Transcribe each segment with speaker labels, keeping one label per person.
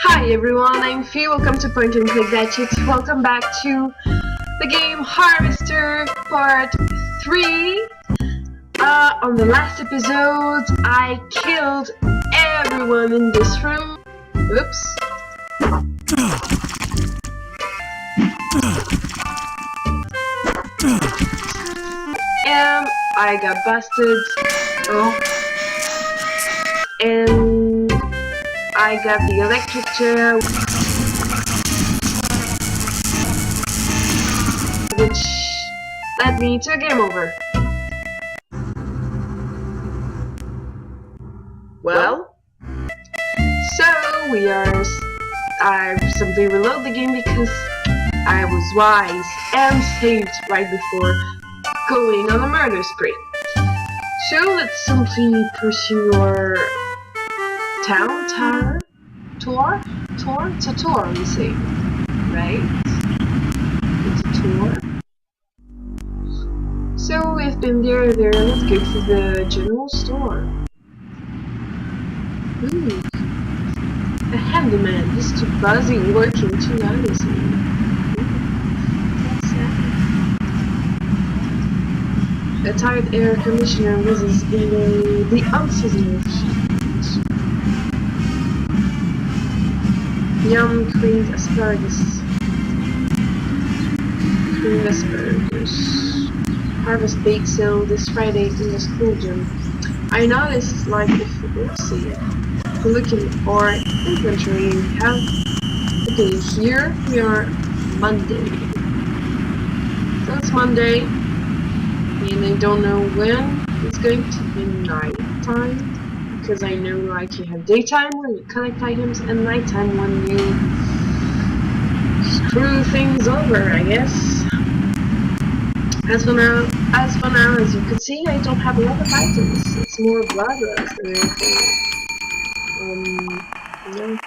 Speaker 1: Hi everyone, I'm Phie. Welcome to Point and Click Gadgets. Welcome back to the game Harvester Part 3. On the last episode, I killed everyone in this room. Oops. And I got busted. Oh. And I got the electric chair, which led me to a game over. Well, so I simply reload the game because I was wise and saved right before going on a murder spree. So let's simply pursue our tour? It's a tour, we say, right? It's a tour. So we've been there, let's go to the general store. Ooh. A handyman, he's too busy working too honestly. That's sad. A tired air conditioner whizzes in the unseasonal heat. Yum, creamed asparagus. Harvest bake sale this Friday in the school gym. I noticed, like, if you look in our inventory, we have, okay, here we are Monday. So it's Monday, and I don't know when it's going to be night time. Because I know, like, you have daytime when you collect items and nighttime when you screw things over, I guess. As for now, as you can see, I don't have a lot of items. It's more blood rust than anything.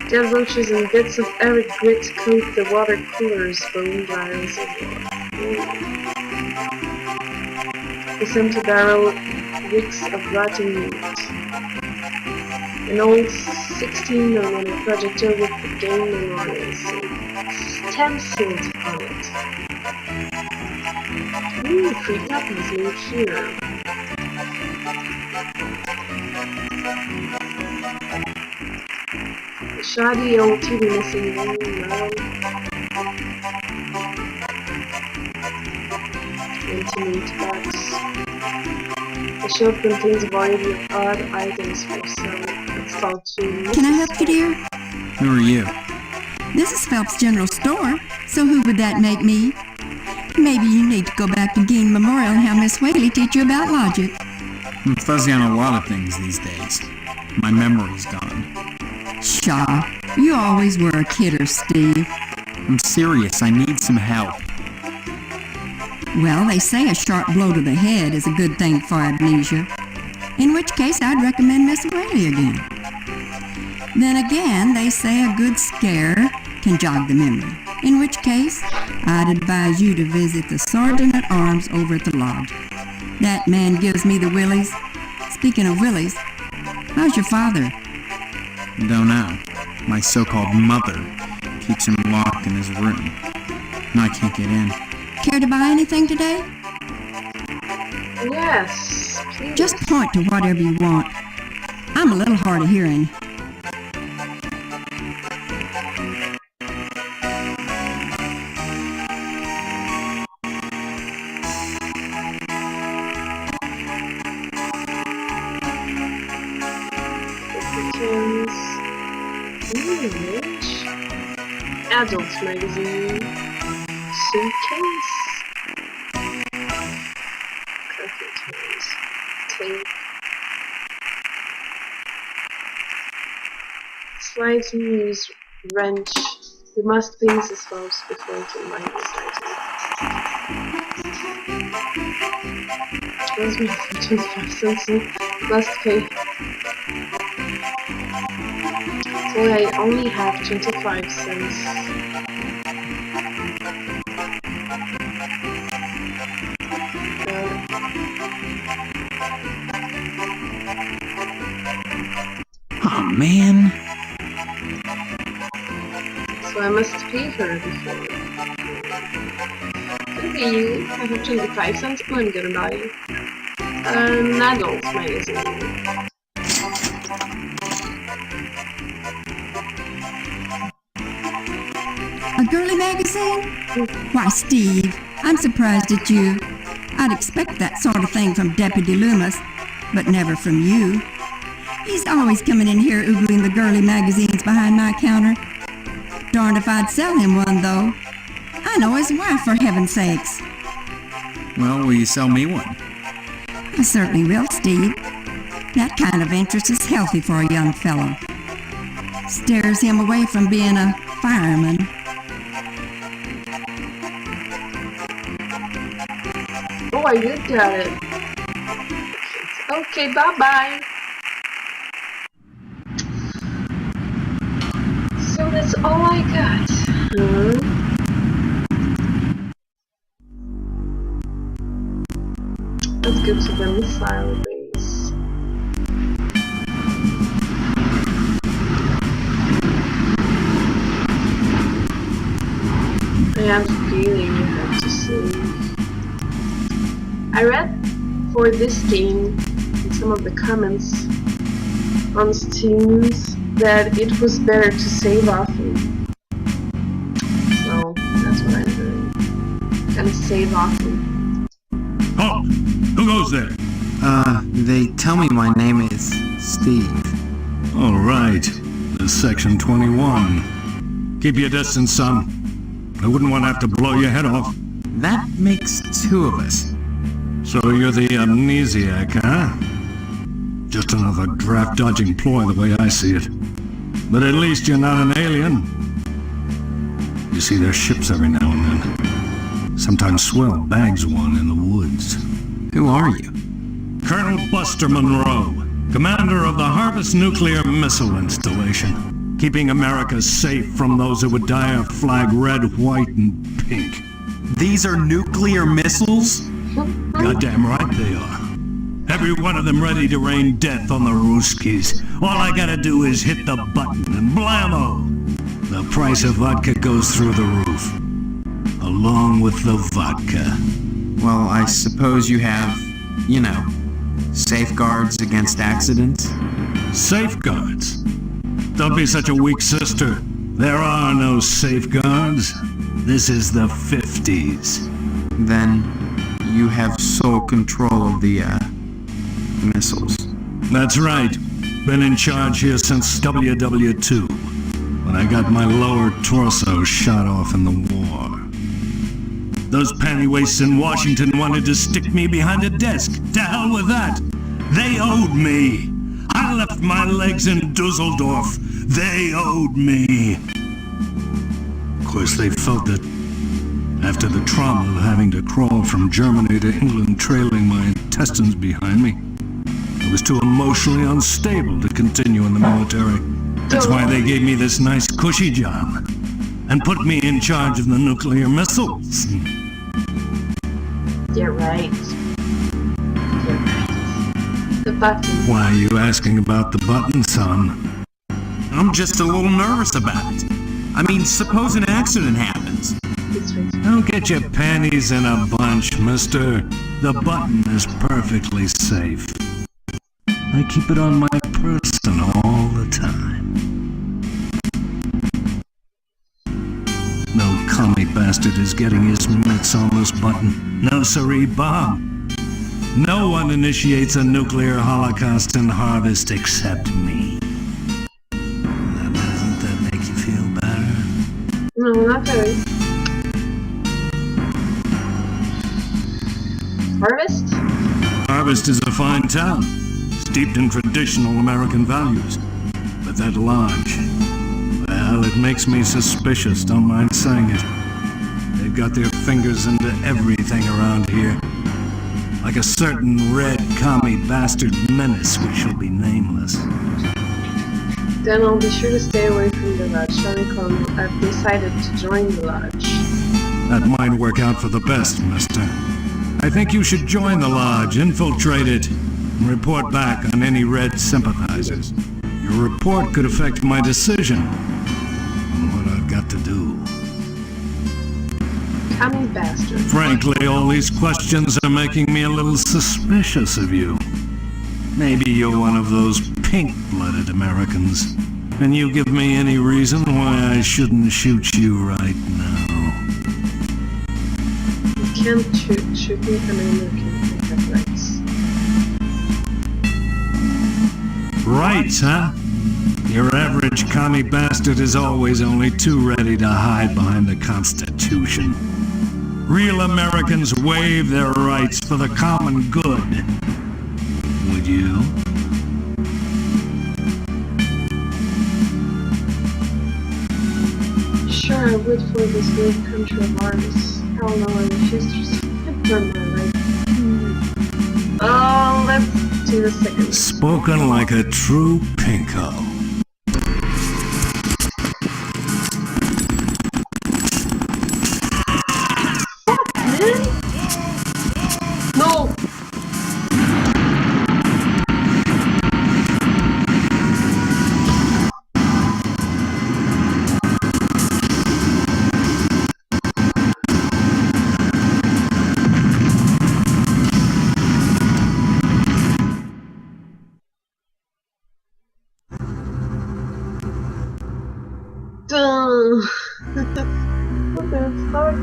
Speaker 1: Dead roaches and bits of arid grit coat the water coolers, bone dryers, this empty barrel reeks of rotting meat. An old 16mm projector with the game memorials stenciled on it. Ooh, free copies made here. A shoddy old TV missing one intimate box. The shelf contains a variety of odd items for sale. Installed to.
Speaker 2: Can I help you, dear?
Speaker 3: Who are you?
Speaker 2: This is Phelps General Store, so who would that make me? Maybe you need to go back to Gein Memorial and have Miss Whaley teach you about logic.
Speaker 3: I'm fuzzy on a lot of things these days. My memory's gone.
Speaker 2: Pshaw, you always were a kidder, Steve.
Speaker 3: I'm serious, I need some help.
Speaker 2: Well, they say a sharp blow to the head is a good thing for amnesia. In which case, I'd recommend Miss Whaley again. Then again, they say a good scare can jog the memory. In which case, I'd advise you to visit the Sergeant-at-Arms over at the lodge. That man gives me the willies. Speaking of willies, how's your father?
Speaker 3: Don't know. My so-called mother keeps him locked in his room. And I can't get in.
Speaker 2: Care to buy anything today?
Speaker 1: Yes, please.
Speaker 2: Just point to whatever you want. I'm a little hard of hearing.
Speaker 1: Adult magazine. Suitcase. Carpenters. Tape. Slides and use wrench. We must cleanse this valves before we can mine this item. Where's my 25 cents? Must pay. So I only have 25 cents.
Speaker 3: man.
Speaker 1: So I must pay her before. Could be. I have 25 cents. I'm gonna buy an adult magazine.
Speaker 2: A girly magazine? Why, Steve, I'm surprised at you. I'd expect that sort of thing from Deputy Loomis, but never from you. He's always coming in here oogling the girly magazines behind my counter. Darned if I'd sell him one, though. I know his wife, for heaven's sakes.
Speaker 3: Well, will you sell me one?
Speaker 2: I certainly will, Steve. That kind of interest is healthy for a young fellow. Steers him away from being a fireman.
Speaker 1: Oh, I did get it. Okay, bye-bye. So that's all I got. Let's go to the missile base. I have a feeling you have to save. I read for this game in some of the comments on Steam News that it was better to save often. So that's what I'm doing. Gonna save often.
Speaker 4: Oh, who goes there?
Speaker 3: They tell me my name is Steve.
Speaker 4: All right, this is Section 21. Keep your distance, son. I wouldn't want to have to blow your head off.
Speaker 3: That makes two of us.
Speaker 4: So you're the amnesiac, huh? Just another draft-dodging ploy the way I see it. But at least you're not an alien. You see their ships every now and then. Sometimes Swell bags one in the woods.
Speaker 3: Who are you?
Speaker 4: Colonel Buster Monroe, commander of the Harvest Nuclear Missile Installation, keeping America safe from those who would dye our flag red, white, and pink.
Speaker 3: These are nuclear missiles?
Speaker 4: Goddamn right they are. Every one of them ready to rain death on the Ruskies. All I gotta do is hit the button and blammo! The price of vodka goes through the roof. Along with the vodka.
Speaker 3: Well, I suppose you have, you know, safeguards against accidents?
Speaker 4: Safeguards? Don't be such a weak sister. There are no safeguards. This is the 50s.
Speaker 3: Then you have sole control of the, missiles.
Speaker 4: That's right. Been in charge here since WW2, when I got my lower torso shot off in the war. Those pantywaists in Washington wanted to stick me behind a desk. To hell with that. They owed me. I left my legs in Dusseldorf. They owed me. Of course, they felt that after the trauma of having to crawl from Germany to England trailing my intestines behind me, I was too emotionally unstable to continue in the military. That's why they gave me this nice cushy job and put me in charge of the nuclear missiles.
Speaker 1: You're right. You're right. The button.
Speaker 4: Why are you asking about the button, son?
Speaker 3: I'm just a little nervous about it. I mean, suppose an accident happens.
Speaker 4: Don't get your panties in a bunch, mister. The button is perfectly safe. I keep it on my person all the time. No commie bastard is getting his mitts on this button. No siree, Bob. No one initiates a nuclear holocaust in Harvest except me. Now, doesn't that make you feel better?
Speaker 1: No, not really. Harvest?
Speaker 4: Harvest is a fine town, steeped in traditional American values. But that lodge, well, it makes me suspicious, don't mind saying it. They've got their fingers into everything around here. Like a certain red commie bastard menace which shall be nameless.
Speaker 1: Then I'll be sure to stay away from the lodge. Shonicon, I've decided to join the lodge.
Speaker 4: That might work out for the best, mister. I think you should join the lodge, infiltrate it, and report back on any red sympathizers. Your report could affect my decision on what I've got to do.
Speaker 1: Commie bastard.
Speaker 4: Frankly, all these questions are making me a little suspicious of you. Maybe you're one of those pink-blooded Americans. Can you give me any reason why I shouldn't shoot you right now?
Speaker 1: You can't shoot me, an American. I have rights.
Speaker 4: Rights, huh? Your average commie bastard is always only too ready to hide behind the Constitution. Real Americans waive their rights for the common good. Would you?
Speaker 1: Sure, I would for this great country of ours. Hell no, I refuse to turn my life. Oh, let's do the second.
Speaker 4: Spoken like a true pinko.
Speaker 1: No! What the fuck?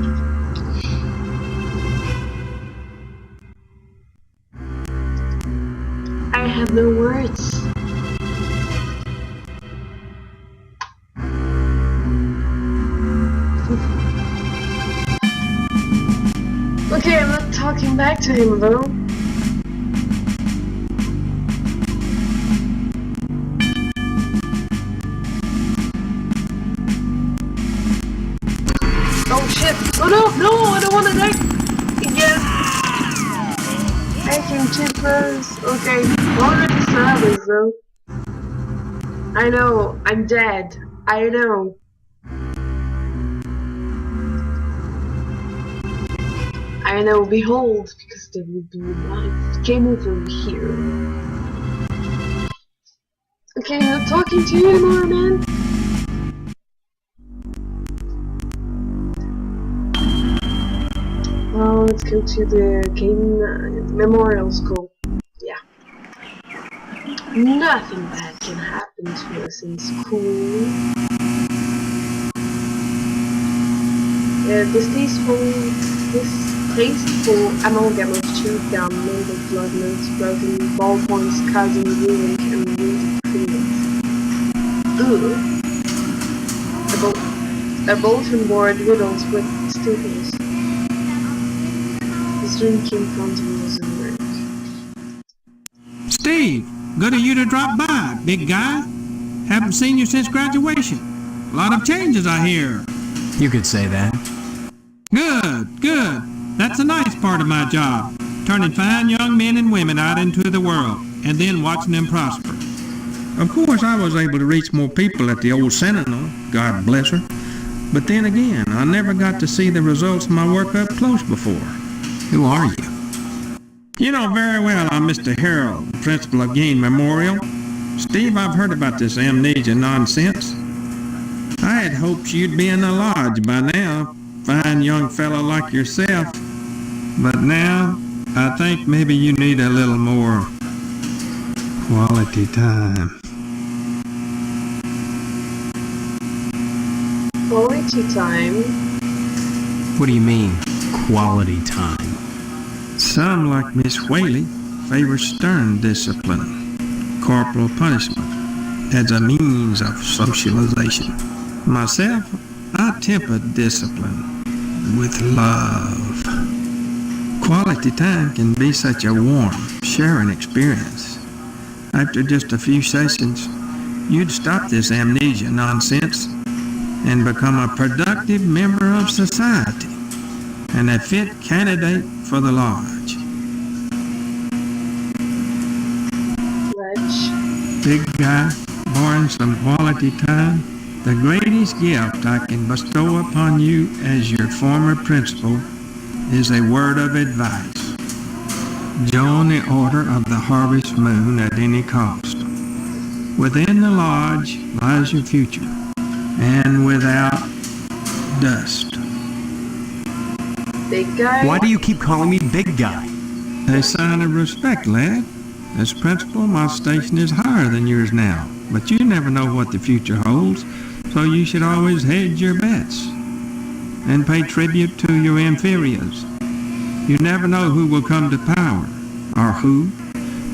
Speaker 1: I have no words. Okay, I'm not talking back to him though. Oh shit! Oh no! No! I don't wanna die! Again! I can keep those. Okay, already savage though. I know, I'm dead. I know. I know, behold, because there will be light. Game over here. Okay, I'm not talking to you anymore, man. Well, let's go to the game memorial school. Yeah. Nothing bad can happen to us in school. Distasteful amalgam of chewed gum, mingled blood notes, broken ballpoints, cousin, ruined, and wounded criminals. Ugh. A bulletin board riddled with stickers. His dream came from the rules of work.
Speaker 5: Steve, good of you to drop by, big guy. Haven't seen you since graduation. A lot of changes, I hear.
Speaker 3: You could say that.
Speaker 5: Good, good. That's a nice part of my job. Turning fine young men and women out into the world, and then watching them prosper. Of course, I was able to reach more people at the old Sentinel, God bless her. But then again, I never got to see the results of my work up close before.
Speaker 3: Who are you?
Speaker 5: You know very well I'm Mr. Harold, principal of Game Memorial. Steve, I've heard about this amnesia nonsense. I had hoped you'd be in the lodge by now, fine young fellow like yourself. But now, I think maybe you need a little more quality time.
Speaker 1: Quality time?
Speaker 3: What do you mean, quality time?
Speaker 5: Some, like Miss Whaley, favor stern discipline, corporal punishment, as a means of socialization. Myself, I temper discipline with love. Quality time can be such a warm, sharing experience. After just a few sessions, you'd stop this amnesia nonsense and become a productive member of society and a fit candidate for the lodge.
Speaker 1: Ledge.
Speaker 5: Big guy, barring some quality time, the greatest gift I can bestow upon you as your former principal is a word of advice. Join the Order of the Harvest Moon at any cost. Within the lodge lies your future, and without dust.
Speaker 1: Big guy?
Speaker 6: Why do you keep calling me big guy?
Speaker 5: A sign of respect, lad. As principal, my station is higher than yours now, but you never know what the future holds, so you should always hedge your bets and pay tribute to your inferiors. You never know who will come to power, or who,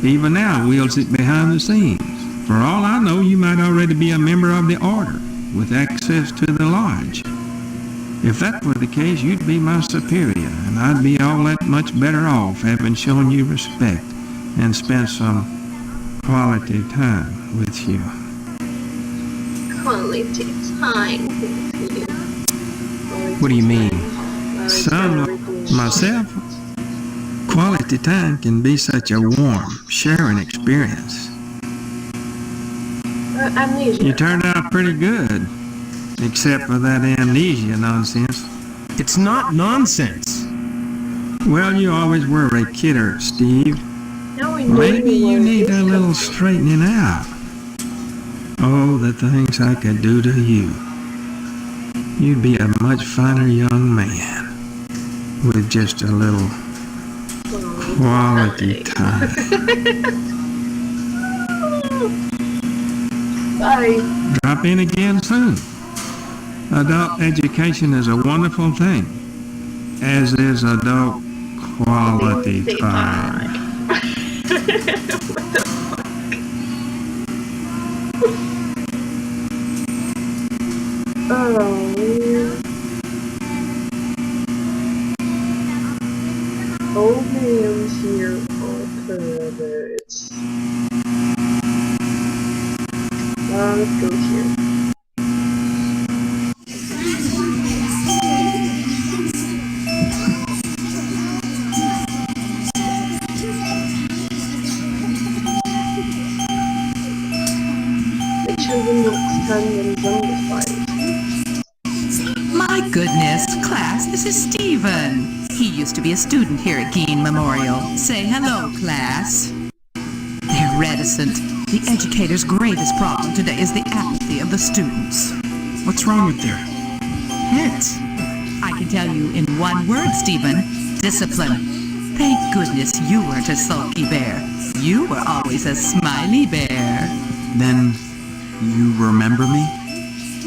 Speaker 5: even now, wields it behind the scenes. For all I know, you might already be a member of the order, with access to the lodge. If that were the case, you'd be my superior, and I'd be all that much better off having shown you respect and spent some quality time with you.
Speaker 1: Quality time with you.
Speaker 6: What do you mean?
Speaker 5: Some like myself, quality time can be such a warm, sharing experience.
Speaker 1: Amnesia.
Speaker 5: You turned out pretty good, except for that amnesia nonsense.
Speaker 6: It's not nonsense.
Speaker 5: Well, you always were a kidder, Steve.
Speaker 1: Now we know
Speaker 5: Maybe you
Speaker 1: where
Speaker 5: need
Speaker 1: this
Speaker 5: a little
Speaker 1: comes from.
Speaker 5: straightening out. Oh, the things I could do to you. You'd be a much finer young man with just a little quality time.
Speaker 1: Bye.
Speaker 5: Drop in again soon. Adult education is a wonderful thing, as is adult quality time.
Speaker 1: Old man's here all perverts. Let's go here. The children don't stand and zombified.
Speaker 7: My goodness, class, this is Stephen. He used to be a student here at Gein Memorial. Say hello, class. They're reticent. The educator's greatest problem today is the apathy of the students.
Speaker 3: What's wrong with their heads?
Speaker 7: I can tell you in one word, Stephen, discipline. Thank goodness you weren't a sulky bear. You were always a smiley bear.
Speaker 3: Then you remember me?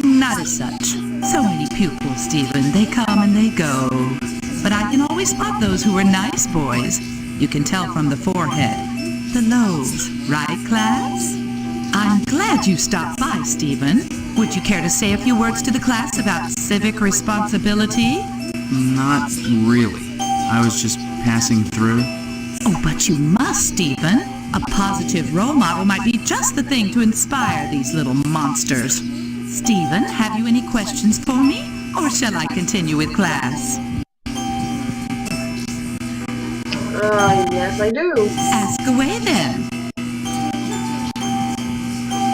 Speaker 7: Not as such. So many pupils, Stephen. They come and they go. But I can always spot those who were nice boys. You can tell from the forehead. The nose, right, class? I'm glad you stopped by, Stephen. Would you care to say a few words to the class about civic responsibility?
Speaker 3: Not really. I was just passing through.
Speaker 7: Oh, but you must, Stephen. A positive role model might be just the thing to inspire these little monsters. Stephen, have you any questions for me? Or shall I continue with class?
Speaker 1: Yes I do.
Speaker 7: Ask away then.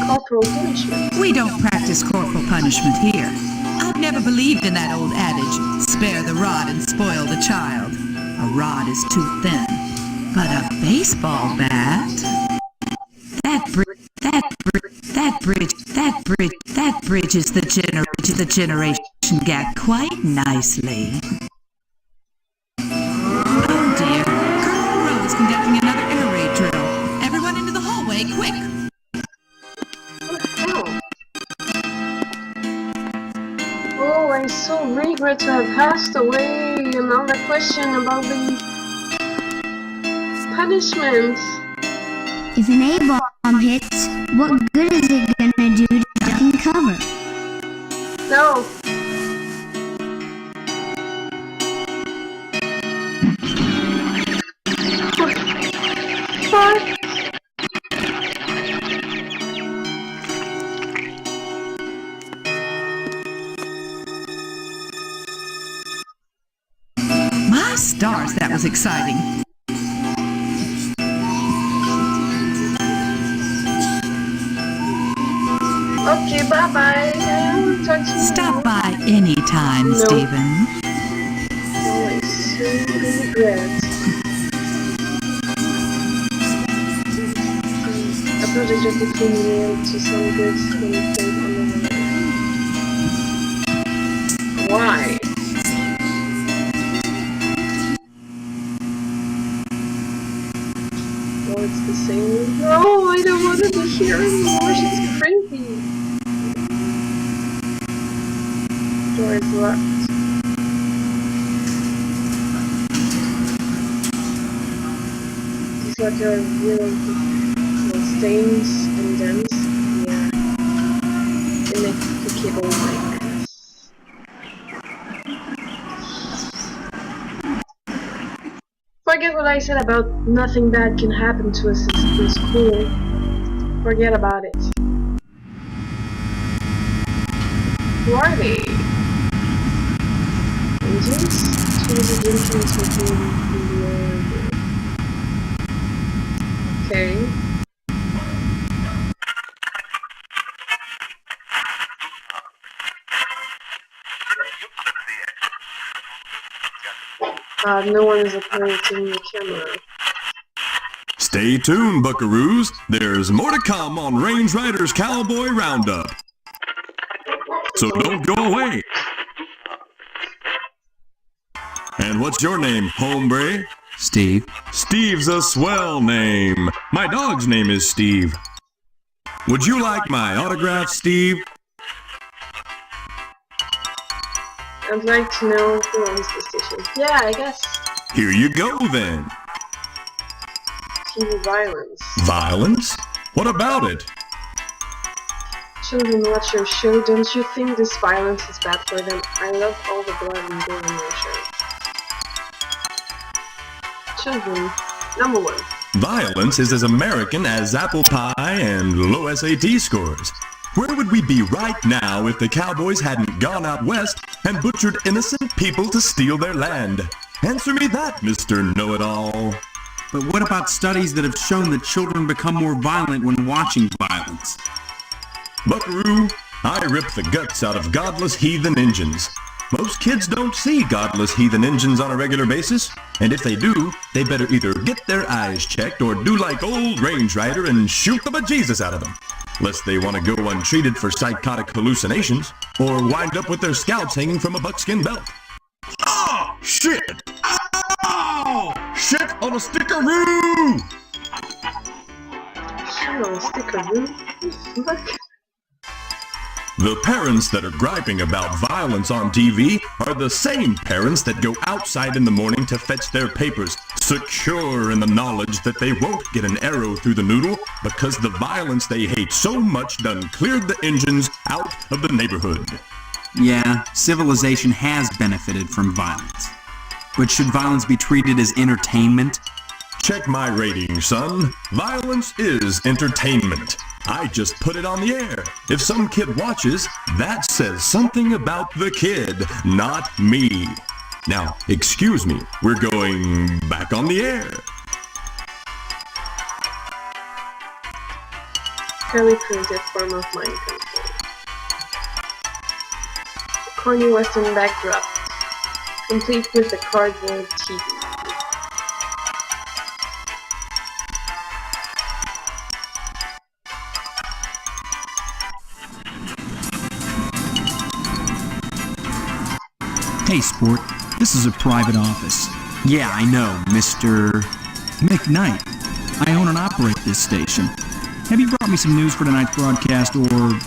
Speaker 1: Corporal punishment.
Speaker 7: We don't practice corporal punishment here. I've never believed in that old adage, spare the rod and spoil the child. A rod is too thin, but a baseball bat? That bridges the generation gap quite nicely. Oh dear, Colonel Monroe is conducting another air raid drill. Everyone into the hallway, quick!
Speaker 1: What the hell? Oh, I so regret to have passed away. Another question about the punishments.
Speaker 8: If an A-bomb hits, what good is it gonna do to duck and cover?
Speaker 1: No. What?
Speaker 7: My stars, that was exciting.
Speaker 1: Okay, bye-bye. Talk to you
Speaker 7: Stop
Speaker 1: later.
Speaker 7: by anytime,
Speaker 1: No.
Speaker 7: Stephen.
Speaker 1: Oh, I so regret. project just accumulated to some goods when it came on the way. Why? Well, it's the same. No, I don't want to be here anymore. She's crazy. Door is locked. It's like a real stains and dents. Yeah. And make the cable like this. Forget what I said about nothing bad can happen to us in school. Forget about it. Who are they? Agents? Choose a entrance within the okay. No one is operating the camera.
Speaker 9: Stay tuned, buckaroos. There's more to come on Range Riders Cowboy Roundup. So don't go away. And what's your name, hombre?
Speaker 3: Steve.
Speaker 9: Steve's a swell name. My dog's name is Steve. Would you like my autograph, Steve?
Speaker 1: I'd like to know who owns the station. Yeah, I guess.
Speaker 9: Here you go, then.
Speaker 1: TV violence.
Speaker 9: Violence? What about it?
Speaker 1: Children, watch your show. Don't you think this violence is bad for them? I love all the blood and gore in your show. Children, number 1.
Speaker 9: Violence is as American as apple pie and low SAT scores. Where would we be right now if the cowboys hadn't gone out west and butchered innocent people to steal their land? Answer me that, Mr. Know-It-All.
Speaker 3: But what about studies that have shown that children become more violent when watching violence?
Speaker 9: Buckaroo, I rip the guts out of godless heathen Injuns. Most kids don't see godless heathen Injuns on a regular basis, and if they do, they better either get their eyes checked or do like old Range Rider and shoot the bejesus out of them. Lest they want to go untreated for psychotic hallucinations, or wind up with their scalps hanging from a buckskin belt. Oh, shit! Oh, shit on a stickaroo!
Speaker 1: Shit on a stickaroo? Look.
Speaker 9: The parents that are griping about violence on TV are the same parents that go outside in the morning to fetch their papers, secure in the knowledge that they won't get an arrow through the noodle because the violence they hate so much done cleared the engines out of the neighborhood.
Speaker 3: Yeah, civilization has benefited from violence. But should violence be treated as entertainment?
Speaker 9: Check my rating, son. Violence is entertainment. I just put it on the air. If some kid watches, that says something about the kid, not me. Now, excuse me, we're going back on the air.
Speaker 1: Fairly primitive form of mind control. A corny western backdrop, complete with a cardboard TV.
Speaker 10: Hey, Sport. This is a private office.
Speaker 3: Yeah, I know, Mr.
Speaker 10: McKnight. I own and operate this station. Have you brought me some news for tonight's broadcast, or...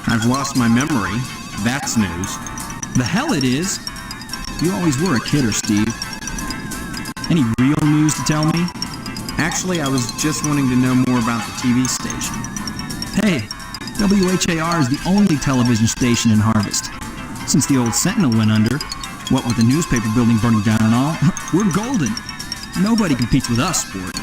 Speaker 3: I've lost my memory. That's news.
Speaker 10: The hell it is! You always were a kidder, Steve. Any real news to tell me?
Speaker 3: Actually, I was just wanting to know more about the TV station.
Speaker 10: Hey, WHAR is the only television station in Harvest. Since the old Sentinel went under, what with the newspaper building burning down and all, we're golden. Nobody competes with us, Sport.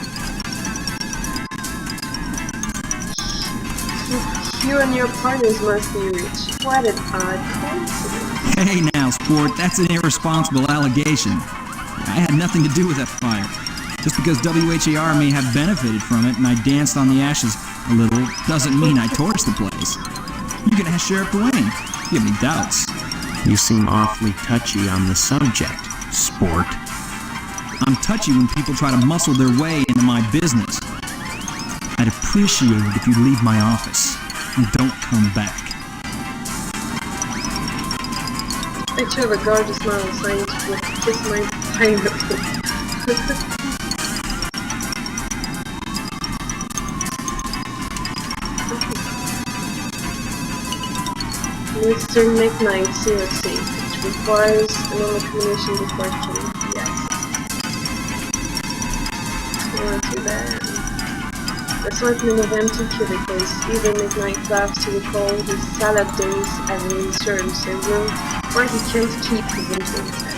Speaker 1: You and your partners must be rich. What an odd coincidence.
Speaker 10: Hey now, Sport, that's an irresponsible allegation. I had nothing to do with that fire. Just because WHAR may have benefited from it and I danced on the ashes a little doesn't mean I torched the place. You can ask Sheriff Dwayne if you have any doubts.
Speaker 3: You seem awfully touchy on the subject, Sport.
Speaker 10: I'm touchy when people try to muscle their way into my business. I'd appreciate it if you leave my office and don't come back.
Speaker 1: I chose a gorgeous smile signed with kiss my pineapple. Mr. McKnight, seriously, which requires another combination before killing. Yes. Not too bad. Assortment of empty cubicles. Even McKnight laughs to recall his salad days as an insurance room where he can't keep the winter inside.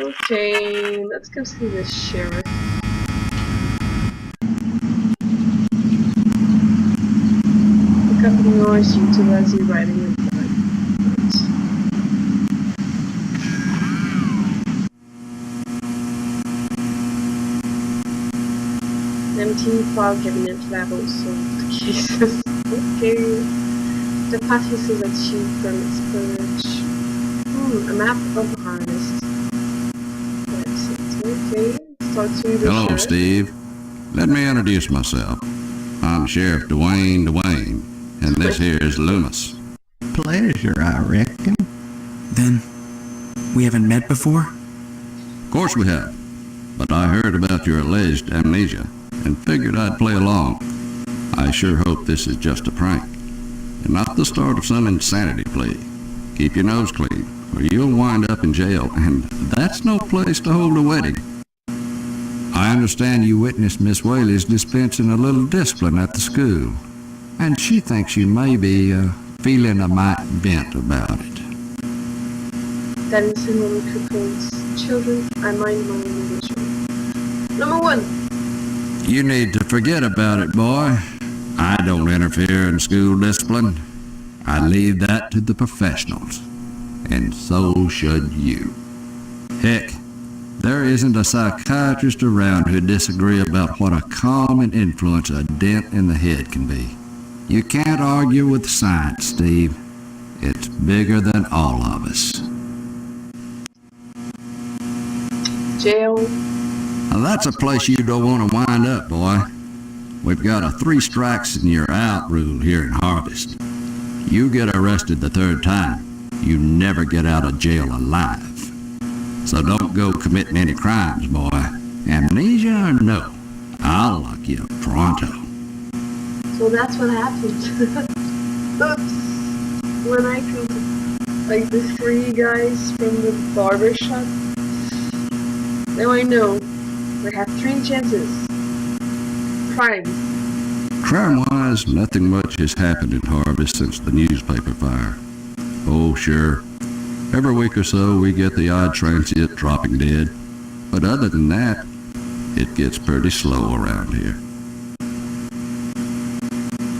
Speaker 1: Okay, let's go see the sheriff. Pick up the noise you two as you riding your bike. Empty file cabinet levels solved cases. Okay. The party says that you from its purge. A map of harness. Okay, start to the
Speaker 11: Hello,
Speaker 1: sheriff.
Speaker 11: Steve. Let me introduce myself. I'm Sheriff Dwayne, and this here is Loomis.
Speaker 5: Pleasure, I reckon.
Speaker 3: Then, we haven't met before?
Speaker 11: Of course we have, but I heard about your alleged amnesia and figured I'd play along. I sure hope this is just a prank, and not the start of some insanity plea. Keep your nose clean, or you'll wind up in jail, and that's no place to hold a wedding. I understand you witnessed Miss Whaley's dispensing a little discipline at the school, and she thinks you may be feeling a mite bent about it.
Speaker 1: That is in one coupons. Children, I mind my religion. Number 1.
Speaker 11: You need to forget about it, boy. I don't interfere in school discipline. I leave that to the professionals. And so should you. Heck, there isn't a psychiatrist around who'd disagree about what a calm and influence a dent in the head can be. You can't argue with science, Steve. It's bigger than all of us.
Speaker 1: Jail.
Speaker 11: Now that's a place you don't want to wind up, boy. We've got a 3 strikes and you're out rule here in Harvest. You get arrested the 3rd time, you never get out of jail alive. So don't go committing any crimes, boy. Amnesia or no, I'll lock you up pronto.
Speaker 1: So that's what happened. Oops. When I killed like the 3 guys from the barber shop. Now I know. We have 3 chances. Crime.
Speaker 11: Crime-wise, nothing much has happened in Harvest since the newspaper fire. Oh, sure. Every week or so, we get the odd transient dropping dead. But other than that, it gets pretty slow around here.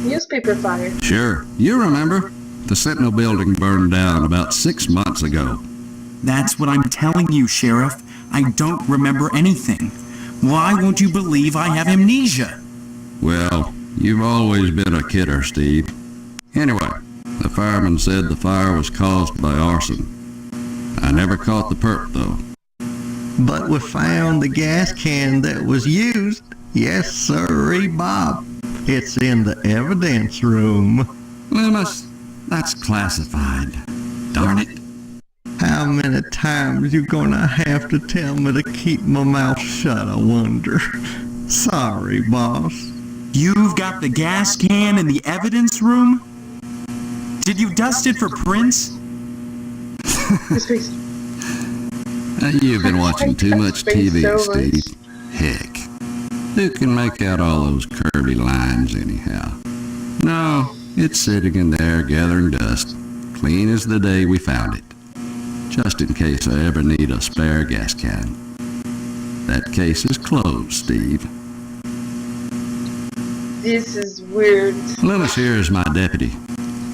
Speaker 1: Newspaper fire.
Speaker 11: Sure. You remember? The Sentinel building burned down about 6 months ago.
Speaker 3: That's what I'm telling you, Sheriff. I don't remember anything. Why won't you believe I have amnesia?
Speaker 11: Well, you've always been a kidder, Steve. Anyway, the fireman said the fire was caused by arson. I never caught the perp, though.
Speaker 5: But we found the gas can that was used. Yes, sirree, Bob. It's in the evidence room.
Speaker 11: Loomis, that's classified. Darn it.
Speaker 5: How many times you gonna have to tell me to keep my mouth shut, I wonder? Sorry, boss.
Speaker 3: You've got the gas can in the evidence room? Did you dust it for prints?
Speaker 11: You've been watching too much TV, Steve. Heck, who can make out all those curvy lines anyhow? No, it's sitting in there gathering dust, clean as the day we found it. Just in case I ever need a spare gas can. That case is closed, Steve.
Speaker 1: This is weird.
Speaker 11: Loomis here is my deputy.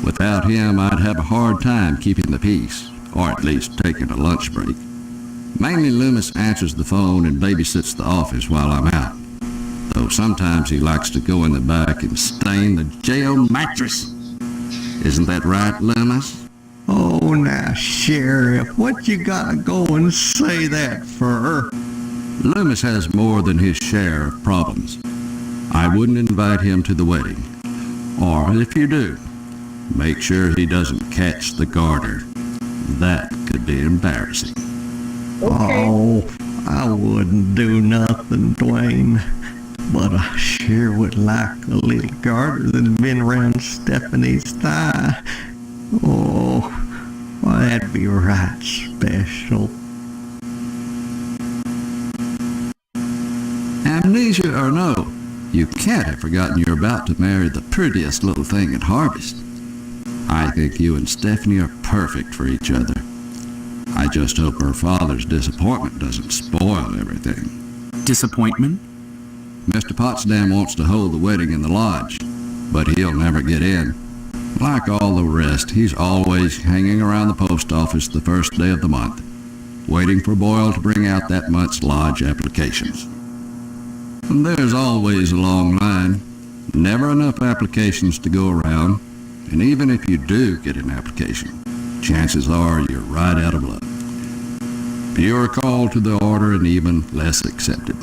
Speaker 11: Without him, I'd have a hard time keeping the peace, or at least taking a lunch break. Mainly Loomis answers the phone and babysits the office while I'm out. Though sometimes he likes to go in the back and stain the jail mattress. Isn't that right, Loomis?
Speaker 12: Oh, now, Sheriff, what you gotta go and say that for?
Speaker 11: Loomis has more than his share of problems. I wouldn't invite him to the wedding. Or if you do, make sure he doesn't catch the garter. That could be embarrassing.
Speaker 1: Okay.
Speaker 12: Oh, I wouldn't do nothing, Dwayne. But I sure would like a little garter that'd been around Stephanie's thigh. Oh, well, that'd be right special.
Speaker 11: Amnesia or no, you can't have forgotten you're about to marry the prettiest little thing at Harvest. I think you and Stephanie are perfect for each other. I just hope her father's disappointment doesn't spoil everything.
Speaker 6: Disappointment?
Speaker 11: Mr. Potsdam wants to hold the wedding in the lodge, but he'll never get in. Like all the rest, he's always hanging around the post office the first day of the month, waiting for Boyle to bring out that month's lodge applications. And there's always a long line, never enough applications to go around, and even if you do get an application, chances are you're right out of luck. Fewer called to the order and even less accepted.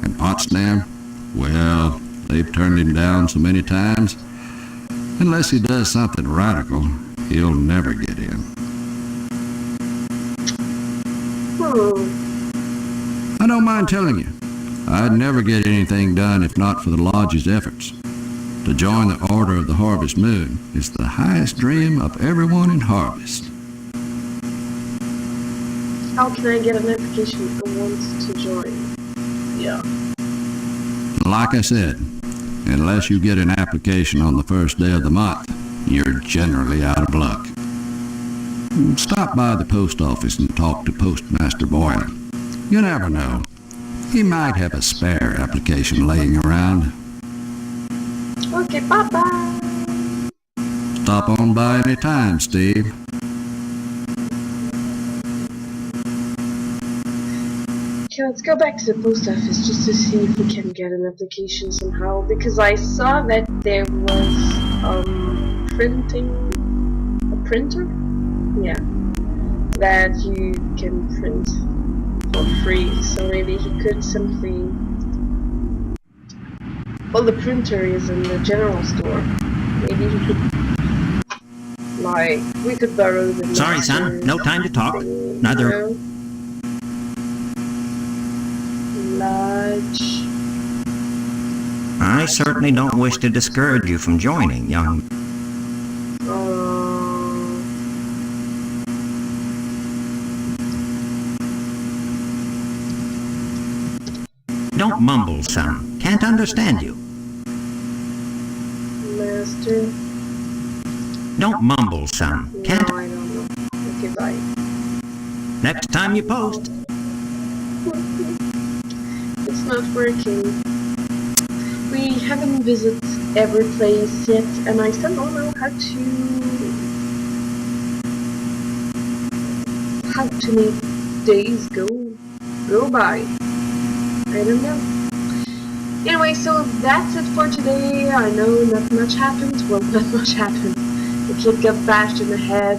Speaker 11: And Potsdam, well, they've turned him down so many times, unless he does something radical, he'll never get in. I don't mind telling you, I'd never get anything done if not for the lodge's efforts. To join the Order of the Harvest Moon is the highest dream of everyone in Harvest.
Speaker 1: How can I get an application if I want to join? Yeah.
Speaker 11: Like I said, unless you get an application on the first day of the month, you're generally out of luck. Stop by the post office and talk to Postmaster Boyle. You never know. He might have a spare application laying around.
Speaker 1: Okay, bye-bye.
Speaker 11: Stop on by any time, Steve.
Speaker 1: Okay, let's go back to the post office just to see if we can get an application somehow, because I saw that there was a printer? Yeah. That you can print for free, so maybe he could simply... Well, the printer is in the general store. Maybe he could... Like, we could borrow the...
Speaker 13: Sorry, son, no time to talk. Neither...
Speaker 1: Lodge...
Speaker 13: I certainly don't wish to discourage you from joining, young... Don't mumble, son. Can't understand you.
Speaker 1: Master...
Speaker 13: Don't mumble, son. Can't...
Speaker 1: No, I don't know. Okay, bye.
Speaker 13: Next time you post.
Speaker 1: It's not working. We haven't visited every place yet, and I still don't know how to make days go by. I don't know. Anyway, so that's it for today. I know not much happened. Well, not much happened. The kid got bashed in the head.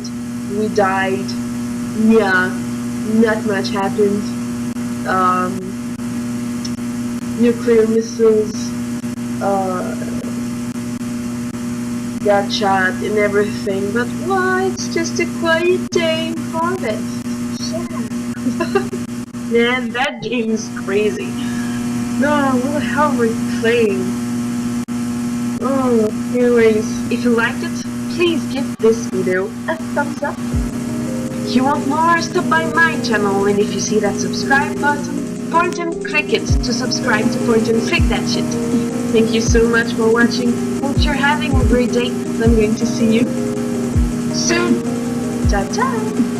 Speaker 1: We died. Yeah, not much happened. Nuclear missiles got shot and everything, but why? It's just a quiet day in Harvest. Yeah. Man, that game is crazy. No, what the hell were you playing? Oh, anyways, if you liked it, please give this video a thumbs up. If you want more, stop by my channel, and if you see that subscribe button, point and click it to subscribe to point and click that shit. Thank you so much for watching. Hope you're having a great day. I'm going to see you soon. Ciao, ciao.